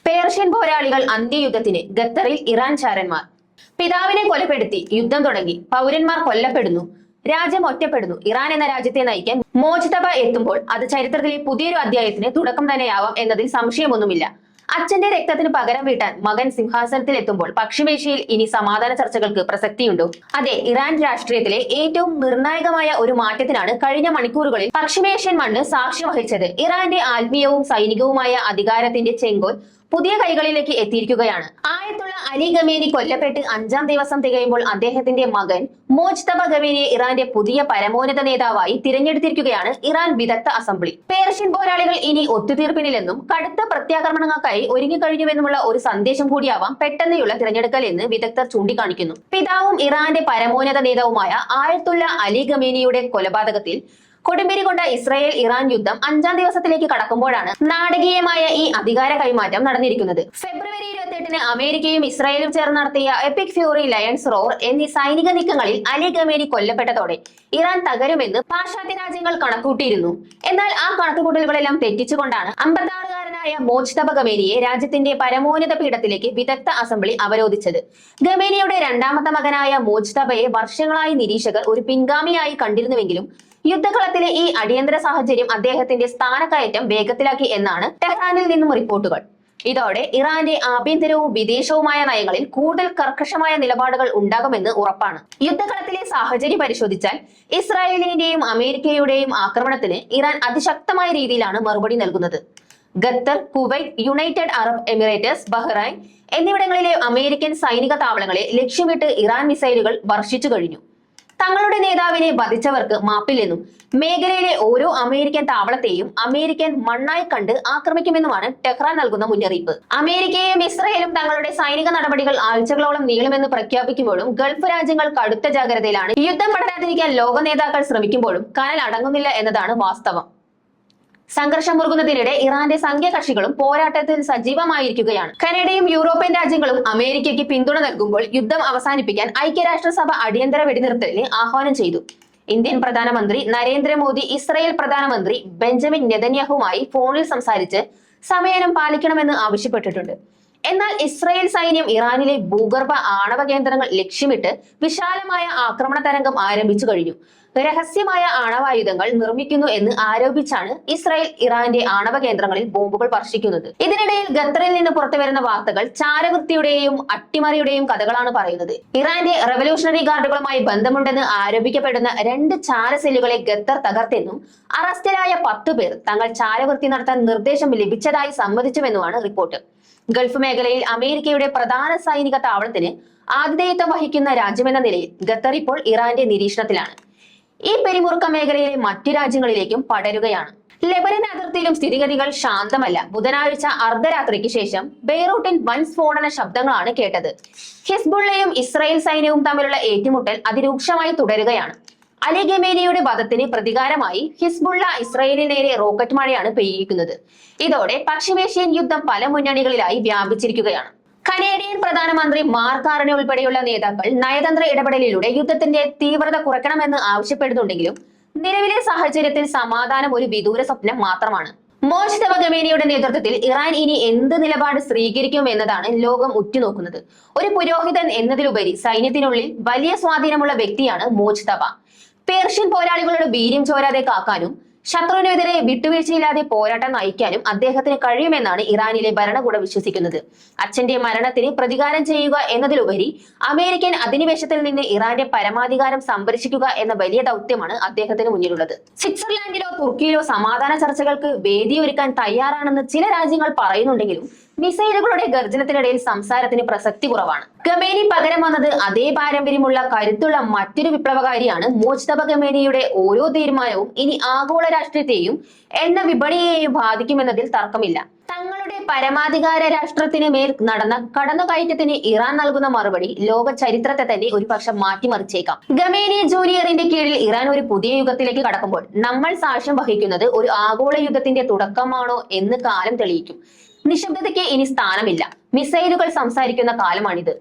Persian പോരാളികൾ അന്ത്യയുദ്ധത്തിന് ഖത്തറിൽ Iran ചാരന്മാർ. പിതാവിനെ കൊലപ്പെടുത്തി യുദ്ധം തുടങ്ങി, പൗരന്മാർ കൊല്ലപ്പെടുന്നു, രാജ്യം ഒറ്റപ്പെടുന്നു. ഇറാൻ എന്ന രാജ്യത്തെ നയിക്കാൻ മോജ്തബ എത്തുമ്പോൾ അത് ചരിത്രത്തിലെ പുതിയൊരു അധ്യായത്തിന് തുടക്കം തന്നെയാവാം എന്നതിൽ സംശയമൊന്നുമില്ല. അച്ഛന്റെ രക്തത്തിന് പകരം വീട്ടാൻ മകൻ സിംഹാസനത്തിൽ എത്തുമ്പോൾ പശ്ചിമേഷ്യയിൽ ഇനി സമാധാന ചർച്ചകൾക്ക് പ്രസക്തിയുണ്ടോ? അതെ, ഇറാൻ രാഷ്ട്രീയത്തിലെ ഏറ്റവും നിർണായകമായ ഒരു മാറ്റത്തിനാണ് കഴിഞ്ഞ മണിക്കൂറുകളിൽ പശ്ചിമേഷ്യൻ മണ്ണ് സാക്ഷ്യം വഹിച്ചത്. ഇറാന്റെ ആത്മീയവും സൈനികവുമായ അധികാരത്തിന്റെ ചെങ്കോൽ പുതിയ കൈകളിലേക്ക് എത്തിയിരിക്കുകയാണ്. ആയത്തുള്ള അലി ഖമേനി കൊല്ലപ്പെട്ട് 5-ാം ദിവസം തികയുമ്പോൾ അദ്ദേഹത്തിന്റെ മകൻ മോജ്തബ ഖമേനിയെ ഇറാന്റെ പുതിയ പരമോന്നത നേതാവായി തിരഞ്ഞെടുത്തിരിക്കുകയാണ് ഇറാൻ വിദഗ്ധ അസംബ്ലി. പേർഷ്യൻ പോരാളികൾ ഇനി ഒത്തുതീർപ്പിനില്ലെന്നും കടുത്ത പ്രത്യാക്രമണങ്ങൾക്കായി ഒരുങ്ങിക്കഴിഞ്ഞുവെന്നുമുള്ള ഒരു സന്ദേശം കൂടിയാവാം പെട്ടെന്നുള്ള തിരഞ്ഞെടുക്കൽ എന്ന് വിദഗ്ധർ ചൂണ്ടിക്കാണിക്കുന്നു. പിതാവും ഇറാന്റെ പരമോന്നത നേതാവുമായ ആയത്തുള്ള അലി ഖമേനിയുടെ കൊലപാതകത്തിൽ കൊടുമ്പിരി കൊണ്ട ഇസ്രായേൽ ഇറാൻ യുദ്ധം 5-ാം ദിവസത്തിലേക്ക് കടക്കുമ്പോഴാണ് നാടകീയമായ ഈ അധികാര കൈമാറ്റം നടന്നിരിക്കുന്നത്. ഫെബ്രുവരി 28-ന് അമേരിക്കയും ഇസ്രായേലും ചേർന്ന് നടത്തിയ എപ്പിക് ഫ്യൂറി, ലയൺസ് റോർ എന്നീ സൈനിക നീക്കങ്ങളിൽ അലി ഖമേനി കൊല്ലപ്പെട്ടതോടെ ഇറാൻ തകരുമെന്ന് പാശ്ചാത്യ രാജ്യങ്ങൾ കണക്കൂട്ടിയിരുന്നു. എന്നാൽ ആ കണക്കുകൂട്ടലുകളെല്ലാം തെറ്റിച്ചുകൊണ്ടാണ് 56-കാരനായ മോജ്തബ ഖമേനിയെ രാജ്യത്തിന്റെ പരമോന്നത പീഠത്തിലേക്ക് വിദഗ്ധ അസംബ്ലി അവരോധിച്ചത്. ഖമേനിയുടെ രണ്ടാമത്തെ മകനായ മോജ്തബയെ വർഷങ്ങളായി നിരീക്ഷകർ ഒരു പിൻഗാമിയായി കണ്ടിരുന്നുവെങ്കിലും യുദ്ധകളത്തിലെ ഈ അടിയന്തര സാഹചര്യം അദ്ദേഹത്തിന്റെ സ്ഥാനക്കയറ്റം വേഗത്തിലാക്കി എന്നാണ് ടെഹ്റാനിൽ നിന്നും റിപ്പോർട്ടുകൾ. ഇതോടെ ഇറാന്റെ ആഭ്യന്തരവും വിദേശവുമായ നയങ്ങളിൽ കൂടുതൽ കർക്കശമായ നിലപാടുകൾ ഉണ്ടാകുമെന്ന് ഉറപ്പാണ്. യുദ്ധകളത്തിലെ സാഹചര്യം പരിശോധിച്ചാൽ ഇസ്രായേലിന്റെയും അമേരിക്കയുടെയും ആക്രമണത്തിന് ഇറാൻ അതിശക്തമായ രീതിയിലാണ് മറുപടി നൽകുന്നത്. Qatar, Kuwait, United Arab Emirates, Bahrain എന്നിവിടങ്ങളിലെ അമേരിക്കൻ സൈനിക താവളങ്ങളെ ലക്ഷ്യമിട്ട് ഇറാൻ മിസൈലുകൾ വർഷിച്ചു കഴിഞ്ഞു. തങ്ങളുടെ നേതാവിനെ വധിച്ചവർക്ക് മാപ്പില്ലെന്നും മേഖലയിലെ ഓരോ അമേരിക്കൻ താവളത്തെയും അമേരിക്കൻ മണ്ണായി കണ്ട് ആക്രമിക്കുമെന്നുമാണ് ടെഹ്റാൻ നൽകുന്ന മുന്നറിയിപ്പ്. അമേരിക്കയും ഇസ്രായേലും തങ്ങളുടെ സൈനിക നടപടികൾ ആഴ്ചകളോളം നീളുമെന്ന് പ്രഖ്യാപിക്കുമ്പോഴും ഗൾഫ് രാജ്യങ്ങൾ കടുത്ത ജാഗ്രതയിലാണ്. യുദ്ധം പടരാതിരിക്കാൻ ലോക നേതാക്കൾ ശ്രമിക്കുമ്പോഴും കനൽ അടങ്ങുന്നില്ല എന്നതാണ് വാസ്തവം. സംഘർഷം മുറുകുന്നതിനിടെ ഇറാന്റെ സംഖ്യകക്ഷികളും പോരാട്ടത്തിൽ സജീവമായിരിക്കുകയാണ്. കാനഡയും യൂറോപ്യൻ രാജ്യങ്ങളും അമേരിക്കയ്ക്ക് പിന്തുണ നൽകുമ്പോൾ യുദ്ധം അവസാനിപ്പിക്കാൻ ഐക്യരാഷ്ട്രസഭ അടിയന്തര വെടിനിർത്തലിന് ആഹ്വാനം ചെയ്തു. ഇന്ത്യൻ പ്രധാനമന്ത്രി നരേന്ദ്രമോദി ഇസ്രായേൽ പ്രധാനമന്ത്രി ബെഞ്ചമിൻ നെതന്യാഹുവുമായി ഫോണിൽ സംസാരിച്ച് സംയമനം പാലിക്കണമെന്ന് ആവശ്യപ്പെട്ടിട്ടുണ്ട്. എന്നാൽ ഇസ്രായേൽ സൈന്യം ഇറാനിലെ ഭൂഗർഭ ആണവ കേന്ദ്രങ്ങൾ ലക്ഷ്യമിട്ട് വിശാലമായ ആക്രമണ തരംഗം ആരംഭിച്ചു കഴിഞ്ഞു. രഹസ്യമായ ആണവായുധങ്ങൾ നിർമ്മിക്കുന്നു എന്ന് ആരോപിച്ചാണ് ഇസ്രായേൽ ഇറാന്റെ ആണവ കേന്ദ്രങ്ങളിൽ ബോംബുകൾ വർഷിക്കുന്നത്. ഇതിനിടയിൽ ഖത്തറിൽ നിന്ന് പുറത്തുവരുന്ന വാർത്തകൾ ചാരവൃത്തിയുടെയും അട്ടിമറിയുടെയും കഥകളാണ് പറയുന്നത്. ഇറാന്റെ റവല്യൂഷണറി ഗാർഡുകളുമായി ബന്ധമുണ്ടെന്ന് ആരോപിക്കപ്പെടുന്ന 2 ചാരസെല്ലുകളെ ഖത്തർ തകർത്തെന്നും അറസ്റ്റിലായ 10 പേർ തങ്ങൾ ചാരവൃത്തി നടത്താൻ നിർദ്ദേശം ലഭിച്ചതായി സമ്മതിച്ചുവെന്നുമാണ് റിപ്പോർട്ട്. ഗൾഫ് മേഖലയിൽ അമേരിക്കയുടെ പ്രധാന സൈനിക താവളത്തിന് ആതിഥേയത്വം വഹിക്കുന്ന രാജ്യമെന്ന നിലയിൽ ഖത്തർ ഇപ്പോൾ ഇറാന്റെ നിരീക്ഷണത്തിലാണ്. ഈ പെരിമുറുക്ക മേഖലയിലെ മറ്റു രാജ്യങ്ങളിലേക്കും പടരുകയാണ്. ലെബനൻ അതിർത്തിയിലും സ്ഥിതിഗതികൾ ശാന്തമല്ല. ബുധനാഴ്ച അർദ്ധരാത്രിക്ക് ശേഷം ബെയ്റൂട്ടിൽ വൻ സ്ഫോടന ശബ്ദങ്ങളാണ് കേട്ടത്. ഹിസ്ബുള്ളയും ഇസ്രായേൽ സൈന്യവും തമ്മിലുള്ള ഏറ്റുമുട്ടൽ അതിരൂക്ഷമായി തുടരുകയാണ്. അലി ഖമേനിയുടെ വധത്തിന് പ്രതികാരമായി ഹിസ്ബുള്ള ഇസ്രായേലിന് നേരെ റോക്കറ്റ് മഴയാണ് പെയ്യിക്കുന്നത്. ഇതോടെ പശ്ചിമേഷ്യൻ യുദ്ധം പല മുന്നണികളിലായി വ്യാപിച്ചിരിക്കുകയാണ്. കനേഡിയൻ പ്രധാനമന്ത്രി മാർക്ക് കാർണി ഉൾപ്പെടെയുള്ള നേതാക്കൾ നയതന്ത്ര ഇടപെടലിലൂടെ യുദ്ധത്തിന്റെ തീവ്രത കുറയ്ക്കണമെന്ന് ആവശ്യപ്പെടുന്നുണ്ടെങ്കിലും നിലവിലെ സാഹചര്യത്തിൽ സമാധാനം ഒരു വിദൂര സ്വപ്നം മാത്രമാണ്. മോജ്തബ ഖമേനിയുടെ നേതൃത്വത്തിൽ ഇറാൻ ഇനി എന്ത് നിലപാട് സ്വീകരിക്കും എന്നതാണ് ലോകം ഉറ്റുനോക്കുന്നത്. ഒരു പുരോഹിതൻ എന്നതിലുപരി സൈന്യത്തിനുള്ളിൽ വലിയ സ്വാധീനമുള്ള വ്യക്തിയാണ് മോജ്തബ. പേർഷ്യൻ പോരാളികളുടെ വീര്യം ചോരാതെ കാക്കാനും ശത്രുവിനെതിരെ വിട്ടുവീഴ്ചയില്ലാതെ പോരാട്ടം നയിക്കാനും അദ്ദേഹത്തിന് കഴിയുമെന്നാണ് ഇറാനിലെ ഭരണകൂടം വിശ്വസിക്കുന്നത്. അച്ഛന്റെ മരണത്തിന് പ്രതികാരം ചെയ്യുക എന്നതിലുപരി അമേരിക്കൻ അധിനിവേശത്തിൽ നിന്ന് ഇറാന്റെ പരമാധികാരം സംരക്ഷിക്കുക എന്ന വലിയ ദൗത്യമാണ് അദ്ദേഹത്തിന് മുന്നിലുള്ളത്. സ്വിറ്റ്സർലാൻഡിലോ തുർക്കിയിലോ സമാധാന ചർച്ചകൾക്ക് വേദിയൊരുക്കാൻ തയ്യാറാണെന്ന് ചില രാജ്യങ്ങൾ പറയുന്നുണ്ടെങ്കിലും മിസൈലുകളുടെ ഗർജനത്തിനിടയിൽ സംസാരത്തിന് പ്രസക്തി കുറവാണ്. ഖമേനി പകരം വന്നത് അതേ പാരമ്പര്യമുള്ള കരുത്തുള്ള മറ്റൊരു വിപ്ലവകാരിയാണ്. മോജ്തബ ഖമേനിയുടെ ഓരോ തീരുമാനവും ഇനി ആഗോള രാഷ്ട്രീയത്തെയും എണ്ണ വിപണിയെയും ബാധിക്കുമെന്നതിൽ തർക്കമില്ല. തങ്ങളുടെ പരമാധികാര രാഷ്ട്രത്തിന് മേൽ നടന്ന കടന്നുകയറ്റത്തിന് ഇറാൻ നൽകുന്ന മറുപടി ലോക ചരിത്രത്തെ തന്നെ ഒരുപക്ഷെ മാറ്റിമറിച്ചേക്കാം. ഖമേനി ജൂനിയറിന്റെ കീഴിൽ ഇറാൻ ഒരു പുതിയ യുഗത്തിലേക്ക് കടക്കുമ്പോൾ നമ്മൾ സാക്ഷ്യം വഹിക്കുന്നത് ഒരു ആഗോള യുദ്ധത്തിന്റെ തുടക്കമാണോ എന്ന് കാലം തെളിയിക്കും. നിശബ്ദതയ്ക്ക് ഇനി സ്ഥാനമില്ല. മിസൈലുകൾ സംസാരിക്കുന്ന കാലമാണിത്.